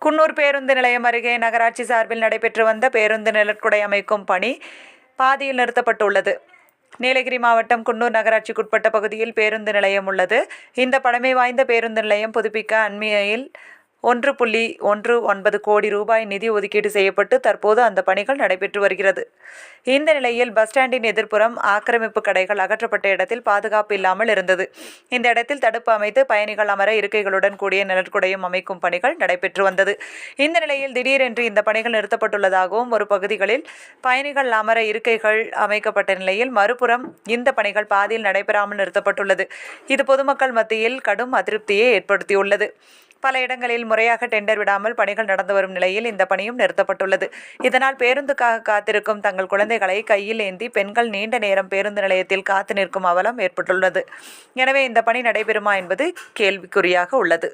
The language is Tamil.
குன்னூர் பேருந்து நிலையம் அருகே நகராட்சி சார்பில் நடைபெற்று வந்த பேருந்து நிழற்குடை அமைக்கும் பணி பாதியில் நிறுத்தப்பட்டுள்ளது. நீலகிரி மாவட்டம் குன்னூர் நகராட்சிக்குட்பட்ட பகுதியில் பேருந்து நிலையம் உள்ளது. இந்த பழமை வாய்ந்த பேருந்து நிலையம் புதுப்பிக்க அண்மையில் 1.19 கோடி ரூபாய் நிதி ஒதுக்கீடு செய்யப்பட்டு தற்போது அந்த பணிகள் நடைபெற்று வருகிறது. இந்த நிலையில் பஸ் ஸ்டாண்டின் எதிர்ப்புறம் ஆக்கிரமிப்பு கடைகள் அகற்றப்பட்ட இடத்தில் பாதுகாப்பு இல்லாமல் இருந்தது. இந்த இடத்தில் தடுப்பு அமைத்து பயணிகள் அமர இருக்கைகளுடன் கூடிய நிழற்குடையும் அமைக்கும் பணிகள் நடைபெற்று வந்தது. இந்த நிலையில் திடீரென்று இந்த பணிகள் நிறுத்தப்பட்டுள்ளதாகவும், ஒரு பகுதிகளில் பயணிகள் அமர இருக்கைகள் அமைக்கப்பட்ட நிலையில் மறுபுறம் இந்த பணிகள் பாதியில் நடைபெறாமல் நிறுத்தப்பட்டுள்ளது. இது பொதுமக்கள் மத்தியில் கடும் அதிருப்தியை ஏற்படுத்தியுள்ளது. பல இடங்களில் முறையாக டெண்டர் விடாமல் பணிகள் நடந்து வரும் நிலையில் இந்த பணியும் நிறுத்தப்பட்டுள்ளது. இதனால் பேருந்துக்காக காத்திருக்கும் தங்கள் குழந்தைகளை கையில் ஏந்தி பெண்கள் நீண்ட நேரம் பேருந்து நிலையத்தில் காத்து நிற்கும் அவலம் ஏற்பட்டுள்ளது. எனவே இந்த பணி நடைபெறுமா என்பது கேள்விக்குறியாக உள்ளது.